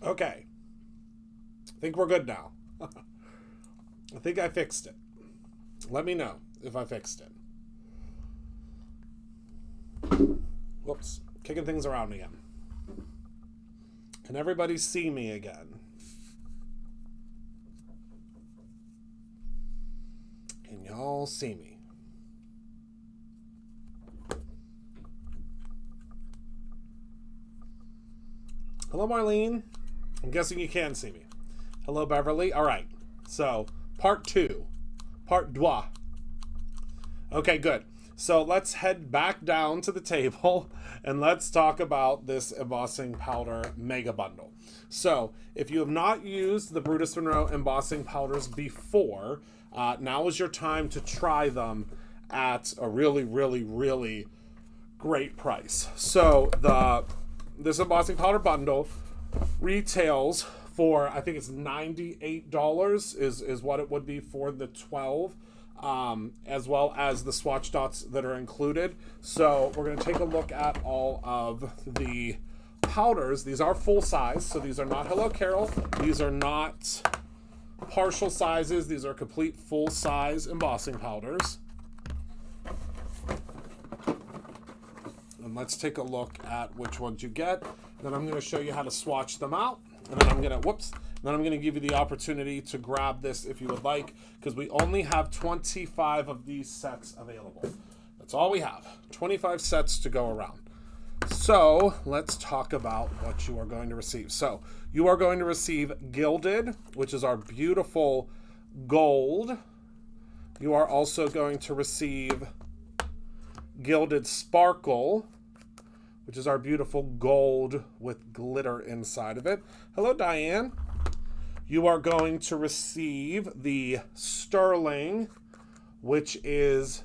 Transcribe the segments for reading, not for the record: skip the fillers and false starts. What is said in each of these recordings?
Okay. I think we're good now. I think I fixed it. Let me know if I fixed it. Whoops. Kicking things around again. Can everybody see me again? Can y'all see me? Hello, Marlene. I'm guessing you can see me. Hello, Beverly. All right. So, part 2. Part 2. Okay, good. So, let's head back down to the table and let's talk about this embossing powder mega bundle. So, if you have not used the Brutus Monroe embossing powders before, now is your time to try them at a really, really, really great price. So, this embossing powder bundle retails for, I think it's $98 is what it would be for the 12, as well as the swatch dots that are included. So we're going to take a look at all of the powders. These are full size, so these are not Hello Carol. These are not partial sizes. These are complete full size embossing powders. And let's take a look at which ones you get. Then I'm going to show you how to swatch them out. And then I'm going to give you the opportunity to grab this if you would like, because we only have 25 of these sets available. That's all we have. 25 sets to go around. So let's talk about what you are going to receive. So you are going to receive Gilded, which is our beautiful gold. You are also going to receive Gilded Sparkle, which is our beautiful gold with glitter inside of it. Hello, Diane. You are going to receive the Sterling, which is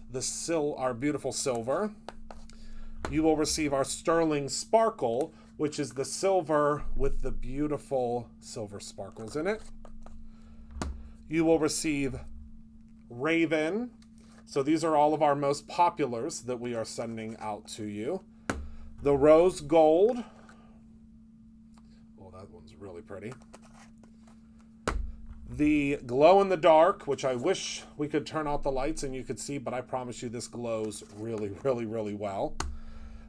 our beautiful silver. You will receive our Sterling Sparkle, which is the silver with the beautiful silver sparkles in it. You will receive Raven. So these are all of our most populars that we are sending out to you. The Rose Gold. Oh, that one's really pretty. The Glow in the Dark, which I wish we could turn out the lights and you could see, but I promise you this glows really, really, really well.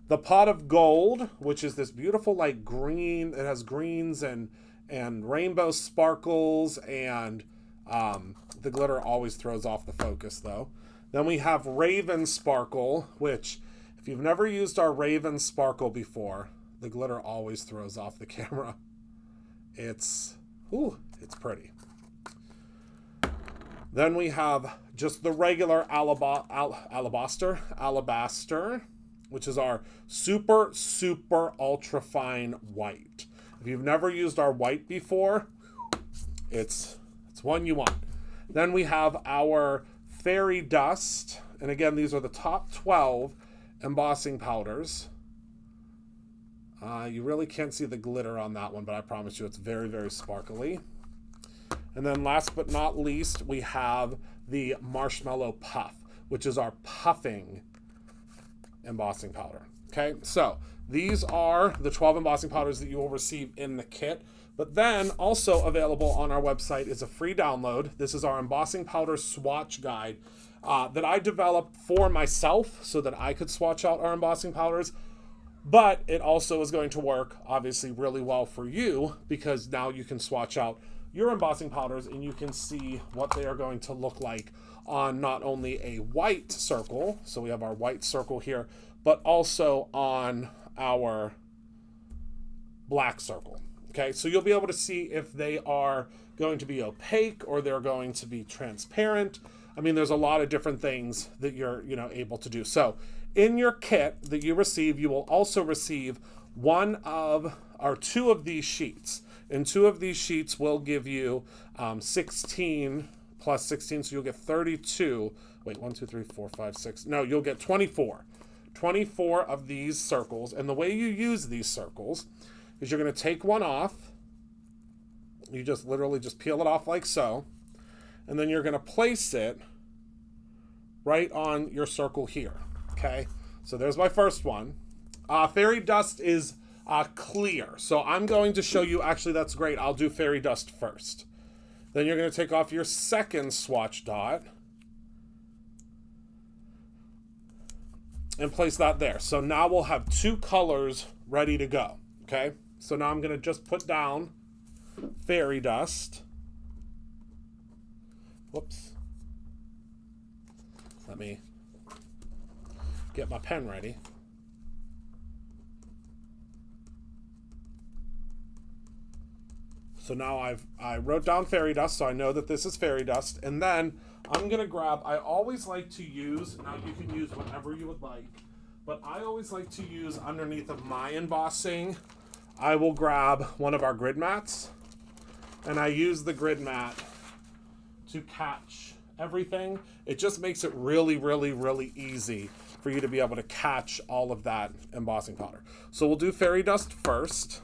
The Pot of Gold, which is this beautiful like green. It has greens and rainbow sparkles, and the glitter always throws off the focus though. Then we have Raven Sparkle, which if you've never used our Raven Sparkle before, the glitter always throws off the camera. It's pretty. Then we have just the regular alabaster, which is our super, super ultra fine white. If you've never used our white before, it's one you want. Then we have our Fairy Dust, and again, these are the top 12 embossing powders. You really can't see the glitter on that one, but I promise you it's very, very sparkly. And then last but not least, we have the Marshmallow Puff, which is our puffing embossing powder. Okay, so these are the 12 embossing powders that you will receive in the kit. But then also available on our website is a free download. This is our embossing powder swatch guide that I developed for myself so that I could swatch out our embossing powders. But it also is going to work, obviously, really well for you, because now you can swatch out your embossing powders and you can see what they are going to look like on not only a white circle, so we have our white circle here, but also on our black circle. Okay, so you'll be able to see if they are going to be opaque or they're going to be transparent. I mean, there's a lot of different things that you're, able to do. So in your kit that you receive, you will also receive one of or two of these sheets. And two of these sheets will give you 16 plus 16, so you'll get 32. Wait, 1, 2, 3, 4, 5, 6. No, you'll get 24. 24 of these circles. And the way you use these circles is you're going to take one off. You just literally just peel it off like so. And then you're going to place it right on your circle here. Okay, so there's my first one. Fairy Dust is clear. So I'm going to show you, actually that's great, I'll do fairy dust first. Then you're going to take off your second swatch dot and place that there. So now we'll have two colors ready to go, okay? So now I'm going to just put down fairy dust. Whoops. Let me get my pen ready. So now I wrote down fairy dust, so I know that this is fairy dust. And then I'm gonna grab, I always like to use, now you can use whatever you would like, but I always like to use underneath of my embossing, I will grab one of our grid mats, and I use the grid mat to catch everything. It just makes it really, really, really easy for you to be able to catch all of that embossing powder. So we'll do fairy dust first.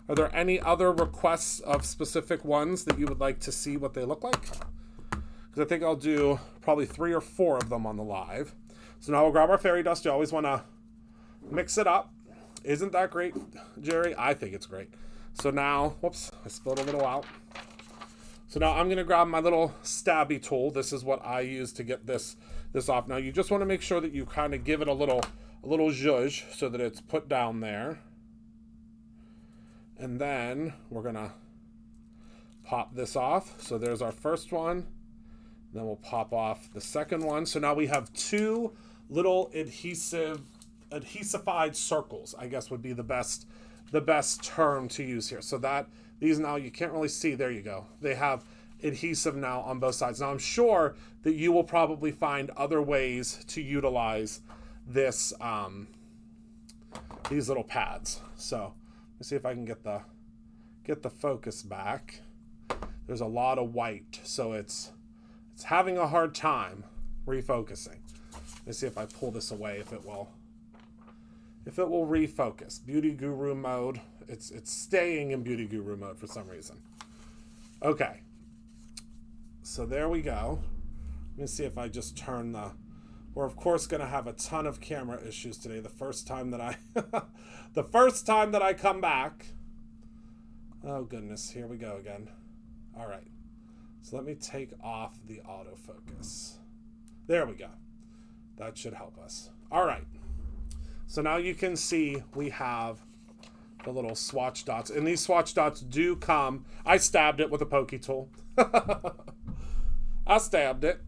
Are there any other requests of specific ones that you would like to see what they look like? Because I think I'll do probably 3 or 4 of them on the live. So now we'll grab our fairy dust. You always want to mix it up. Isn't that great, Jerry? I think it's great. So now, whoops, I spilled a little out. So now I'm going to grab my little stabby tool. This is what I use to get this off. Now you just want to make sure that you kind of give it a little zhuzh so that it's put down there. And then we're going to pop this off. So there's our first one. Then we'll pop off the second one. So now we have 2 little adhesified circles, I guess would be the best term to use here. So that these now you can't really see. There you go. They have adhesive now on both sides. Now I'm sure that you will probably find other ways to utilize this these little pads. So let's see if I can get the focus back. There's a lot of white, so it's having a hard time refocusing. Let's see if I pull this away, if it will refocus. Beauty Guru mode. It's staying in Beauty Guru mode for some reason. Okay. So there we go. Let me see if I just turn the... We're of course going to have a ton of camera issues today. The first time that I come back. Oh goodness, here we go again. All right. So let me take off the autofocus. There we go. That should help us. All right. So now you can see we have the little swatch dots. And these swatch dots do come... I stabbed it with a pokey tool. I stabbed it.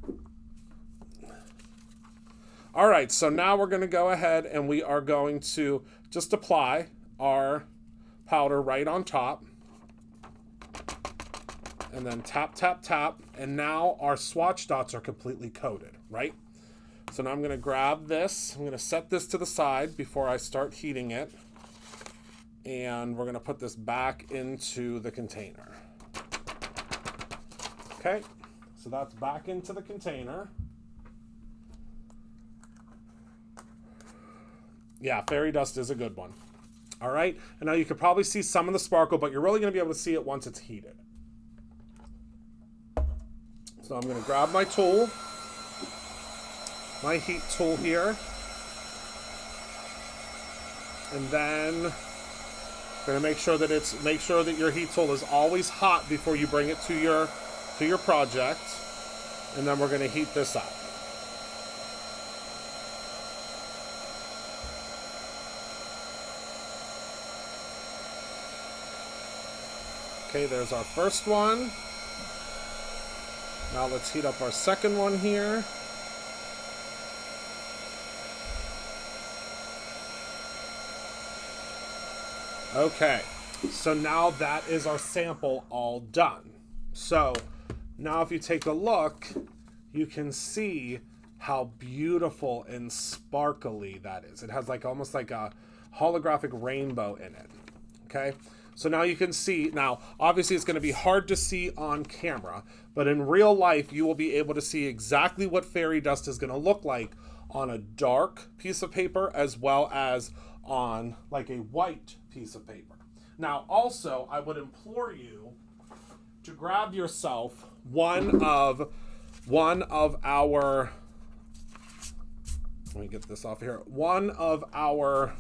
All right, so now we're going to go ahead and we are going to just apply our powder right on top. And then tap, tap, tap. And now our swatch dots are completely coated, right? So now I'm going to grab this. I'm going to set this to the side before I start heating it. And we're going to put this back into the container. Okay, so that's back into the container. Yeah, fairy dust is a good one. All right, and now you can probably see some of the sparkle, but you're really going to be able to see it once it's heated. So I'm going to grab my tool, my heat tool here, and then going to make sure that your heat tool is always hot before you bring it to your project, and then we're going to heat this up. Okay, there's our first one. Now let's heat up our second one here. Okay, so now that is our sample all done. So now if you take a look, you can see how beautiful and sparkly that is. It has like almost like a holographic rainbow in it. Okay, so now you can see, now obviously it's going to be hard to see on camera, but in real life you will be able to see exactly what fairy dust is going to look like on a dark piece of paper as well as on like a white piece of paper. Now also I would implore you to grab yourself one of our, let me get this off here, one of our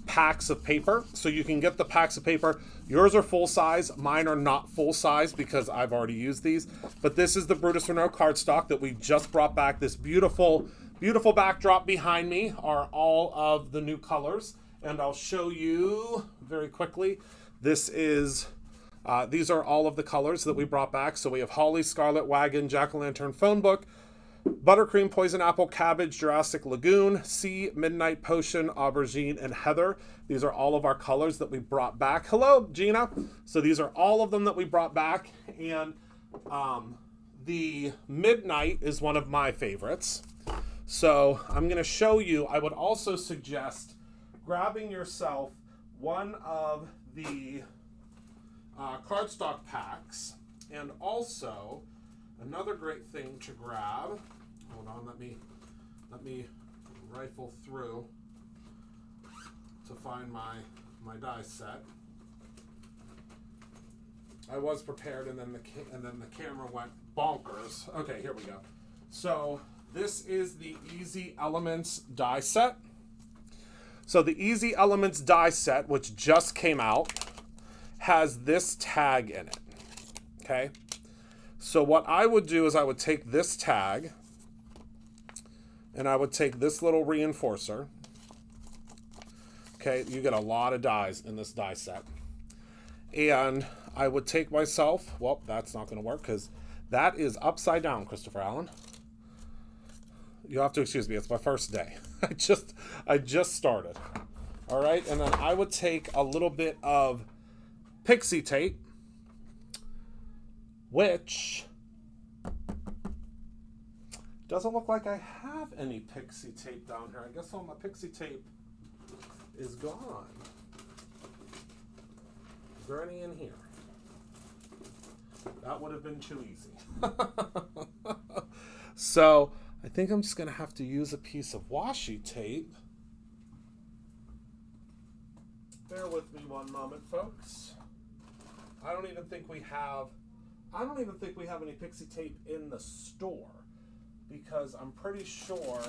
packs of paper. So you can get the packs of paper. Yours are full size. Mine are not full size because I've already used these. But this is the Brutus Renault cardstock that we just brought back. This beautiful, beautiful backdrop behind me are all of the new colors. And I'll show you very quickly. This is, these are all of the colors that we brought back. So we have Holly, Scarlet Wagon, Jack-o'-lantern Phone Book, Buttercream, Poison Apple, Cabbage, Jurassic Lagoon, Sea, Midnight Potion, Aubergine, and Heather. These are all of our colors that we brought back. Hello, Gina. So these are all of them that we brought back. And the Midnight is one of my favorites. So I'm going to show you. I would also suggest grabbing yourself one of the cardstock packs. And also, another great thing to grab. Hold on, let me rifle through to find my die set. I was prepared, and then the camera went bonkers. Okay, here we go. So this is the Easy Elements die set. So the Easy Elements die set, which just came out, has this tag in it. Okay. So what I would do is I would take this tag and I would take this little reinforcer. Okay, you get a lot of dies in this die set. And I would take myself, well, that's not going to work because that is upside down, Christopher Allen. You have to excuse me, it's my first day. I just started. All right, and then I would take a little bit of pixie tape, which doesn't look like I have any pixie tape down here. I guess all my pixie tape is gone. Is there any in here? That would have been too easy. So I think I'm just going to have to use a piece of washi tape. Bear with me one moment, folks. I don't even think we have any pixie tape in the store because I'm pretty sure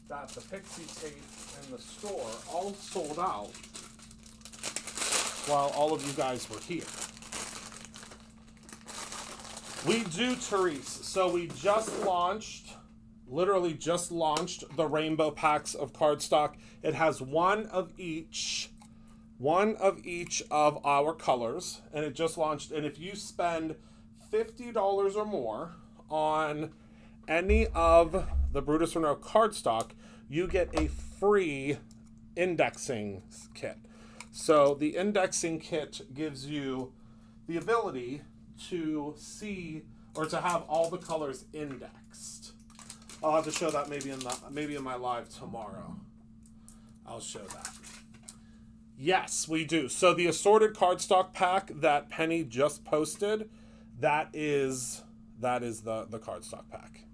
that the pixie tape in the store all sold out while all of you guys were here. We do, Therese. So we literally just launched the rainbow packs of cardstock. It has one of each of our colors, and it just launched. And if you spend $50 or more on any of the Brutus Renault cardstock, you get a free indexing kit. So the indexing kit gives you the ability to see or to have all the colors indexed. I'll have to show that maybe in my live tomorrow. I'll show that. Yes, we do. So the assorted cardstock pack that Penny just posted, that is the cardstock pack.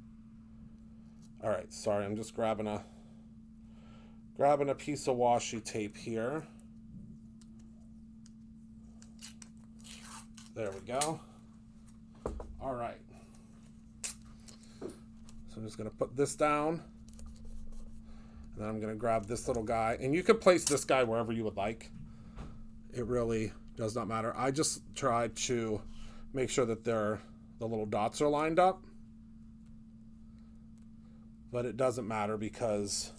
All right, sorry, I'm just grabbing a piece of washi tape here. There we go. All right. So I'm just going to put this down. And then I'm going to grab this little guy. And you could place this guy wherever you would like. It really does not matter. I just tried to make sure that the little dots are lined up. But it doesn't matter because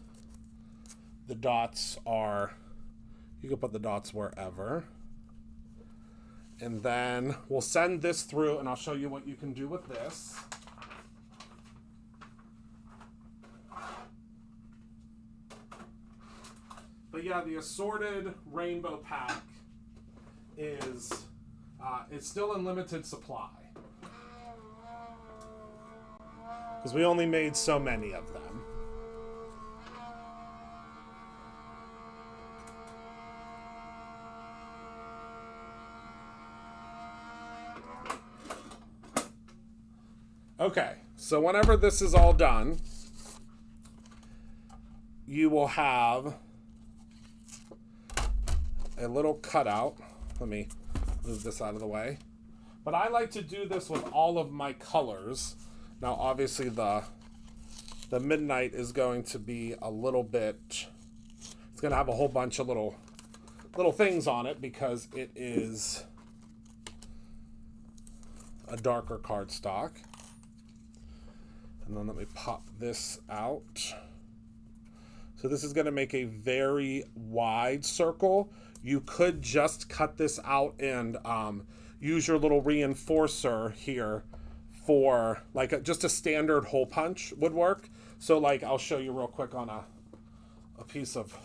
the dots are, you can put the dots wherever. And then we'll send this through and I'll show you what you can do with this. But yeah, the assorted rainbow pack is it's still in limited supply. Because we only made so many of them. Okay, so whenever this is all done, you will have a little cutout. Let me move this out of the way. But I like to do this with all of my colors. Now, obviously, the Midnight is going to be a little bit, it's going to have a whole bunch of little things on it because it is a darker cardstock. And then let me pop this out. So this is going to make a very wide circle. You could just cut this out and use your little reinforcer here for like just a standard hole punch would work. So like I'll show you real quick on a piece of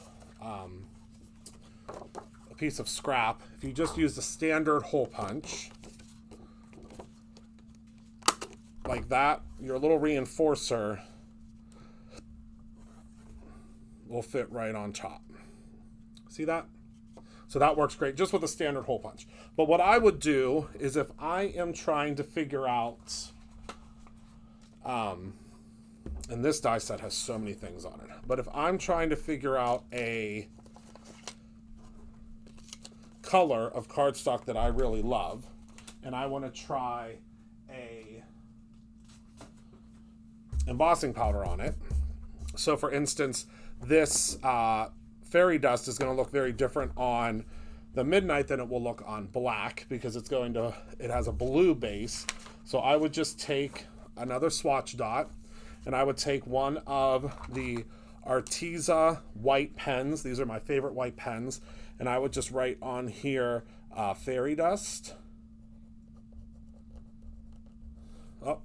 scrap. If you just use the standard hole punch like that, your little reinforcer will fit right on top. See that? So that works great just with a standard hole punch. But what I would do is if I am trying to figure out, and this die set has so many things on it, but if I'm trying to figure out a color of cardstock that I really love, and I want to try a embossing powder on it. So for instance, this fairy dust is going to look very different on the midnight than it will look on black because it has a blue base. So I would just take another swatch dot and I would take one of the Arteza white pens. These are my favorite white pens. And I would just write on here fairy dust. Oh,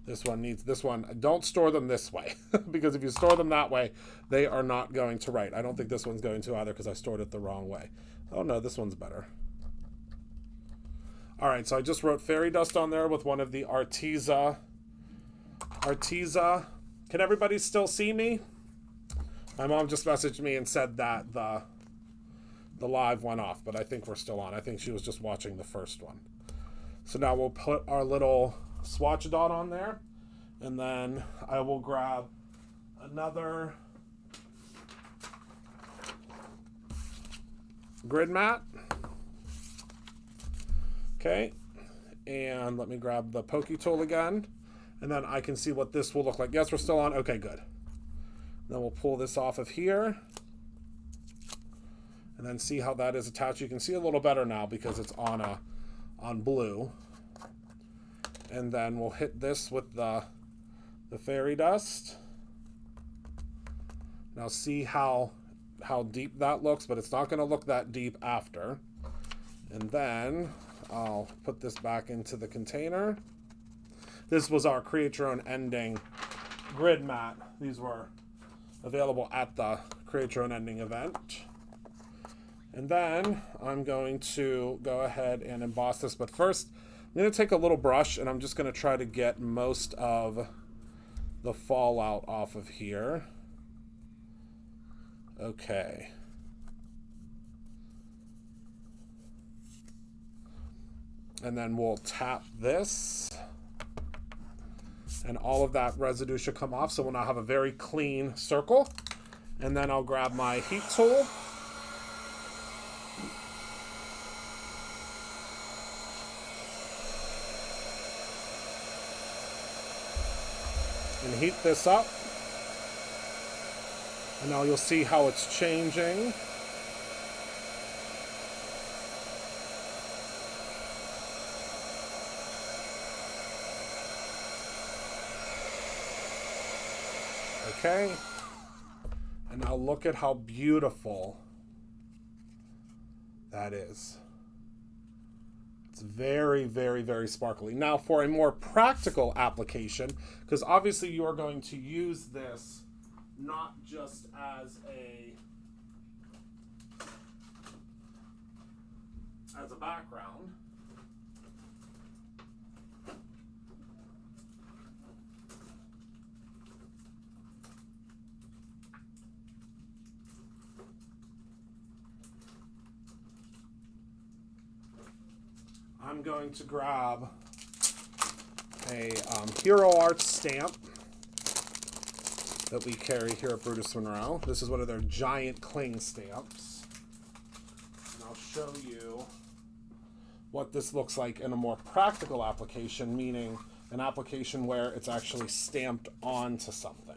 this one. Don't store them this way because if you store them that way, they are not going to write. I don't think this one's going to either because I stored it the wrong way. Oh no, this one's better. All right, so I just wrote fairy dust on there with one of the Arteza. Can everybody still see me? My mom just messaged me and said that the live went off, but I think we're still on. I think she was just watching the first one. So now we'll put our little swatch dot on there, and then I will grab another grid mat. Okay, and let me grab the pokey tool again, and then I can see what this will look like. Yes, we're still on. Okay, good. Then we'll pull this off of here, and then see how that is attached. You can see a little better now because it's on blue. And then we'll hit this with the fairy dust. Now see how deep that looks, but it's not going to look that deep after. And then I'll put this back into the container. This was our Create Your Own Ending grid mat. These were available at the Create Your Own Ending event. And then I'm going to go ahead and emboss this, but first I'm going to take a little brush and I'm just going to try to get most of the fallout off of here. Okay. And then we'll tap this and all of that residue should come off. So we'll now have a very clean circle. And then I'll grab my heat tool. And heat this up. And now you'll see how it's changing. Okay. And now look at how beautiful that is. It's very, very, very sparkly. Now for a more practical application, because obviously you are going to use this not just as a background. I'm going to grab a Hero Arts stamp that we carry here at Brutus Monroe. This is one of their giant cling stamps. And I'll show you what this looks like in a more practical application, meaning an application where it's actually stamped onto something.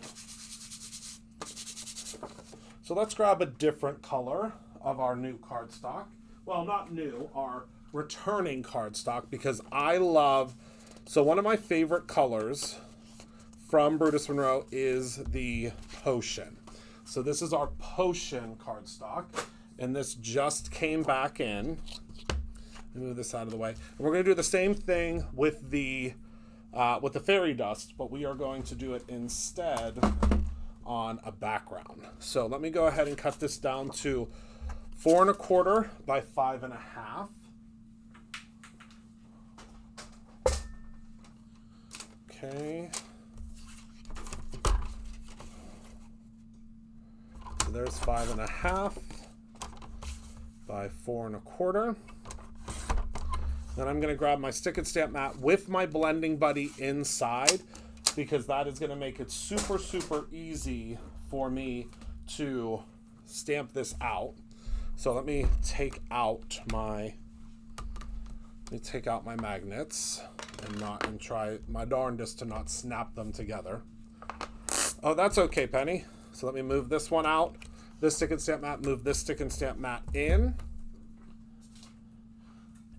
So let's grab a different color of our new cardstock. Well, not new, our returning cardstock, because I love, so one of my favorite colors from Brutus Monroe is the Potion. So this is our Potion cardstock, and this just came back in. Let me move this out of the way. And we're going to do the same thing with the fairy dust, but we are going to do it instead on a background. So let me go ahead and cut this down to 4 1/4 by 5 1/2. Okay. So there's 5 1/2 by 4 1/4. Then I'm going to grab my stick and stamp mat with my blending buddy inside, because that is going to make it super, super easy for me to stamp this out. So let me take out my magnets and try my darndest to not snap them together. Oh, that's okay, Penny. So let me move this one out. This stick and stamp mat, move this stick and stamp mat in.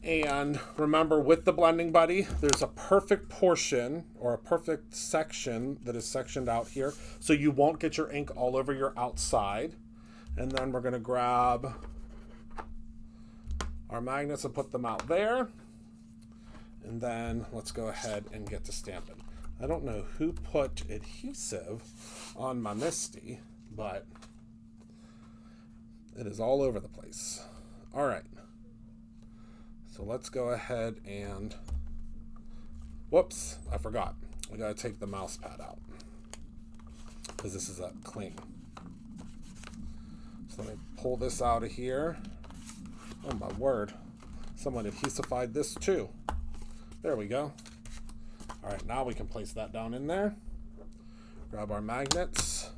And remember, with the blending buddy, there's a perfect portion or a perfect section that is sectioned out here, so you won't get your ink all over your outside. And then we're going to grab our magnets and put them out there. And then let's go ahead and get to stamping. I don't know who put adhesive on my Misty, but it is all over the place. All right. So let's go ahead and, whoops, I forgot. We gotta take the mouse pad out because this is a cling. So let me pull this out of here. Oh my word. Someone adhesified this too. There we go. All right, now we can place that down in there. Grab our magnets.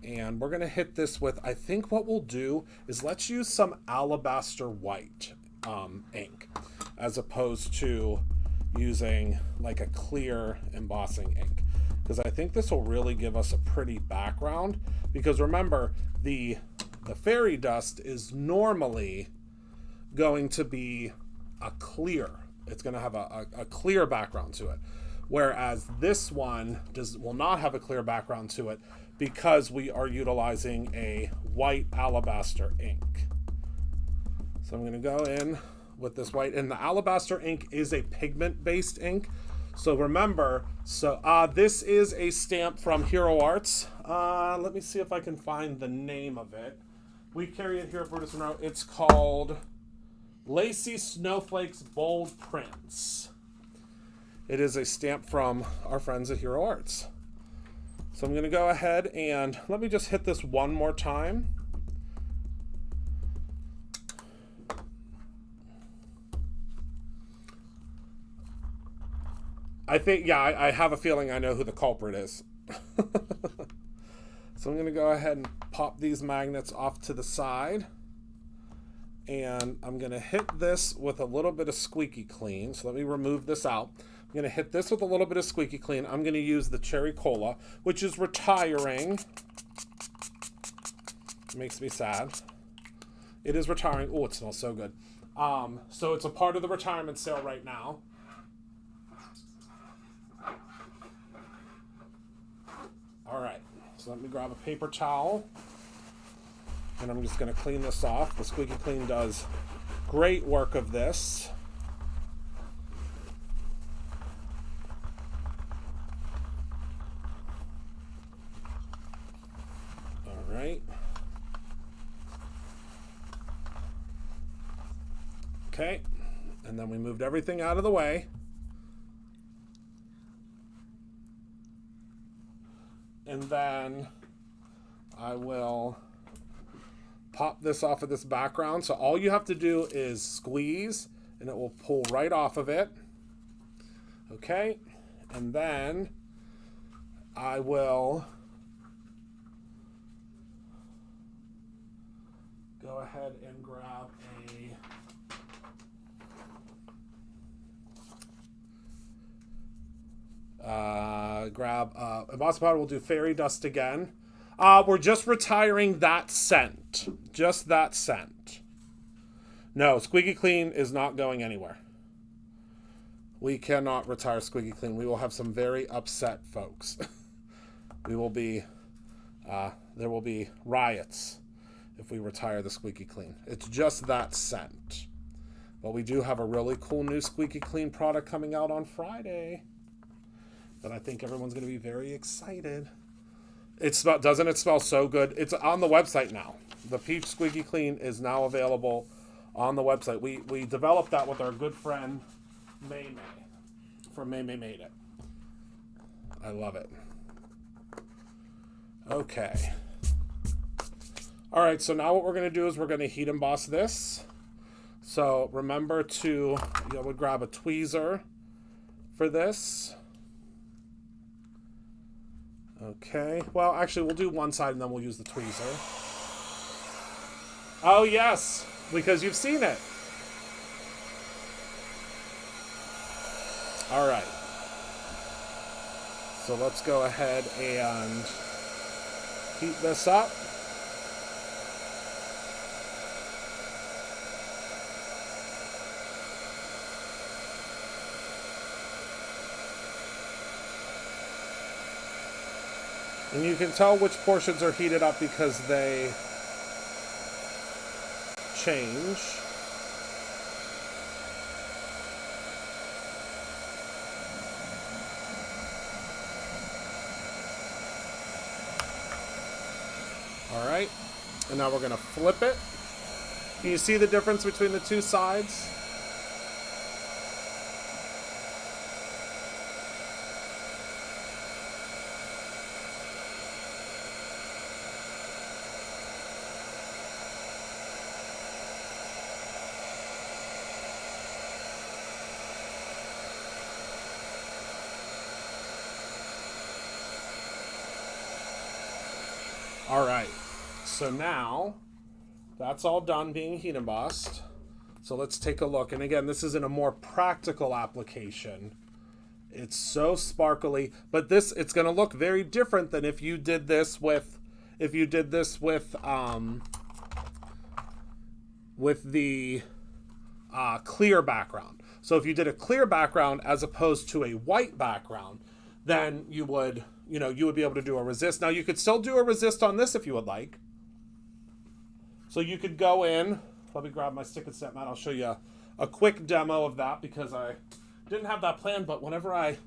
And we're gonna hit this with, I think what we'll do is let's use some alabaster white ink, as opposed to using like a clear embossing ink, because I think this will really give us a pretty background. Because remember, the fairy dust is normally going to be a clear. It's going to have a clear background to it, whereas this one will not have a clear background to it because we are utilizing a white alabaster ink. So I'm going to go in with this white, and the alabaster ink is a pigment-based ink. So remember, this is a stamp from Hero Arts. Let me see if I can find the name of it. We carry it here at Brutus Monroe. It's called Lacy Snowflakes Bold Prints. It is a stamp from our friends at Hero Arts. So I'm going to go ahead and let me just hit this one more time. I think, yeah, I have a feeling I know who the culprit is. So I'm going to go ahead and pop these magnets off to the side. And I'm going to hit this with a little bit of squeaky clean. So let me remove this out. I'm going to hit this with a little bit of squeaky clean. I'm going to use the Cherry Cola, which is retiring. It makes me sad. It is retiring. Oh, it smells so good. So it's a part of the retirement sale right now. All right, so let me grab a paper towel, and I'm just going to clean this off. The Squeaky Clean does great work of this. All right. Okay, and then we moved everything out of the way. And then I will pop this off of this background. So all you have to do is squeeze and it will pull right off of it. Okay. And then I will go ahead and grab embossing powder. We'll do fairy dust again. We're just retiring that scent. Just that scent. No, Squeaky Clean is not going anywhere. We cannot retire Squeaky Clean. We will have some very upset folks. We will be, there will be riots if we retire the Squeaky Clean. It's just that scent. But we do have a really cool new Squeaky Clean product coming out on Friday that I think everyone's going to be very excited. Doesn't it smell so good? It's on the website now. The Peach Squeaky Clean is now available on the website. We developed that with our good friend May from May Made It. I love it. Okay. All right, so now what we're going to do is we're going to heat emboss this. So remember to, you would grab a tweezer for this. Okay, well, actually, we'll do one side and then we'll use the tweezer. Oh, yes, because you've seen it. All right. So let's go ahead and heat this up. And you can tell which portions are heated up because they change. All right, and now we're going to flip it. Can you see the difference between the two sides? All right, so now that's all done being heat embossed. So let's take a look. And again, this is in a more practical application. It's so sparkly, but it's going to look very different than if you did this with the clear background. So if you did a clear background as opposed to a white background, then you would be able to do a resist. Now you could still do a resist on this if you would like. So you could go in, let me grab my stick and step mat. I'll show you a quick demo of that because I didn't have that planned, but whenever I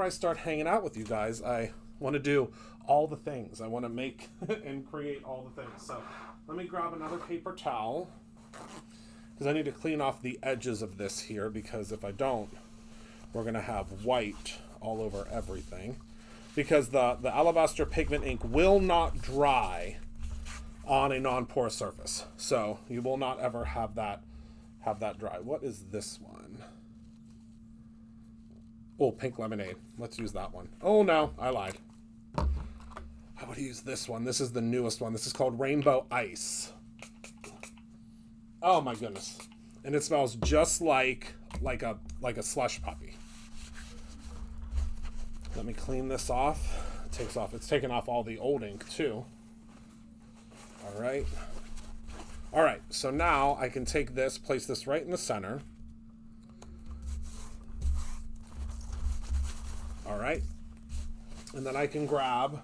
start hanging out with you guys, I want to do all the things. I want to make and create all the things. So let me grab another paper towel because I need to clean off the edges of this here, because if I don't, we're going to have white all over everything, because the alabaster pigment ink will not dry on a non-porous surface. So you will not ever have that dry. What is this one? Oh, pink lemonade. Let's use that one. Oh no, I lied. I would use this one. This is the newest one. This is called Rainbow Ice. Oh my goodness. And it smells just like a slush puppy. Let me clean this off. It's taken off all the old ink too. All right, so now I can take this, place this right in the center. All right, and then I can grab,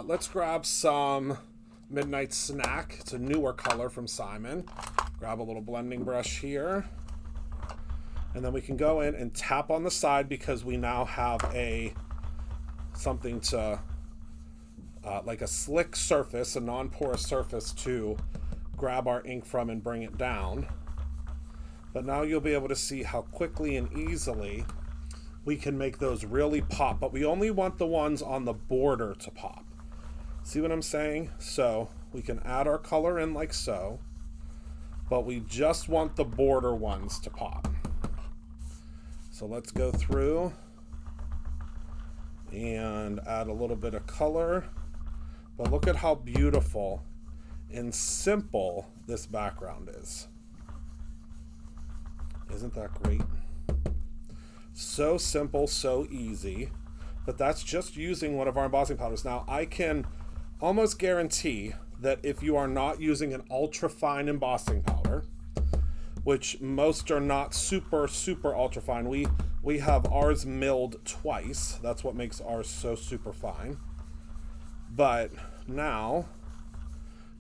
let's grab some Midnight Snack. It's a newer color from Simon. Grab a little blending brush here. And then we can go in and tap on the side because we now have something to, like a slick surface, a non-porous surface to grab our ink from and bring it down. But now you'll be able to see how quickly and easily we can make those really pop. But we only want the ones on the border to pop. See what I'm saying? So we can add our color in like so, but we just want the border ones to pop. So let's go through and add a little bit of color. But look at how beautiful and simple this background is. Isn't that great? So simple, so easy. But that's just using one of our embossing powders. Now I can almost guarantee that if you are not using an ultra fine embossing powder, which most are not super ultra fine, we have ours milled twice. That's what makes ours so super fine. But now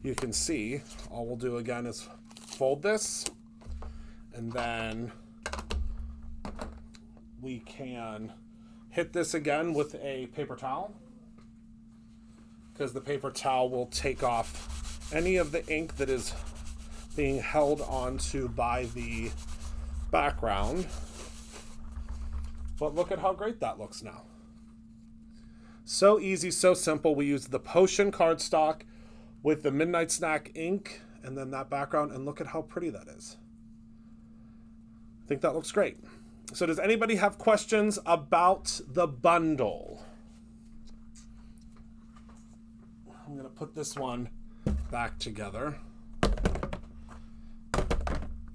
you can see all we'll do again is fold this, and then we can hit this again with a paper towel, because the paper towel will take off any of the ink that is being held onto by the background. But look at how great that looks now. So easy, so simple. We use the Potion cardstock with the Midnight Snack ink and then that background, and look at how pretty that is. I think that looks great. So does anybody have questions about the bundle? I'm going to put this one back together.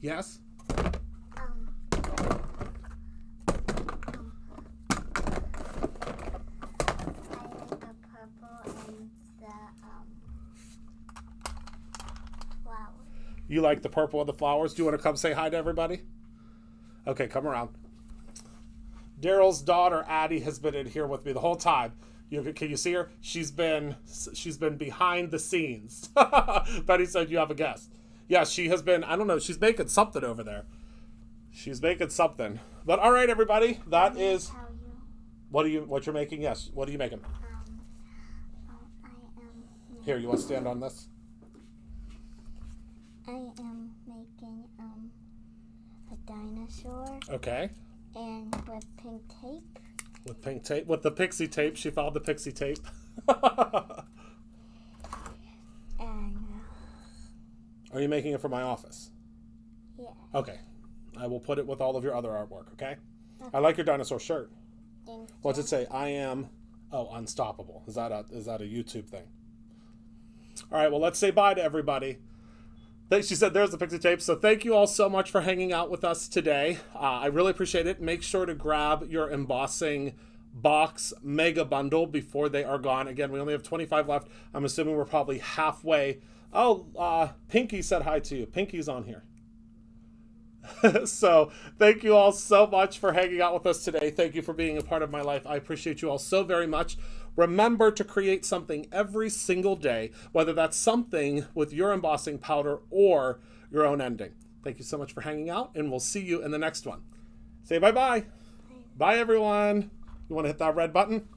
Yes? You like the purple of the flowers? Do you want to come say hi to everybody? Okay, come around. Daryl's daughter, Addie, has been in here with me the whole time. Can you see her? She's been behind the scenes. Betty said you have a guest. Yeah, she has been, I don't know, she's making something over there. She's making something. But all right, everybody, that is... What you're making? Yes. What are you making? Here, you want to stand on this? I am making a dinosaur. Okay. And with pink tape. With pink tape? With the pixie tape. She found the pixie tape. And are you making it for my office? Yeah. Okay. I will put it with all of your other artwork, okay? I like your dinosaur shirt. Thank What's it say? I am unstoppable. Is that a YouTube thing? All right, well, let's say bye to everybody. She said there's the pixie tape. So thank you all so much for hanging out with us today. I really appreciate it. Make sure to grab your embossing box mega bundle before they are gone. Again, we only have 25 left. I'm assuming we're probably halfway. Oh, Pinky said hi to you. Pinky's on here. So thank you all so much for hanging out with us today. Thank you for being a part of my life. I appreciate you all so very much. Remember to create something every single day, whether that's something with your embossing powder or your own ending. Thank you so much for hanging out, and we'll see you in the next one. Say bye-bye. Bye, everyone. You want to hit that red button?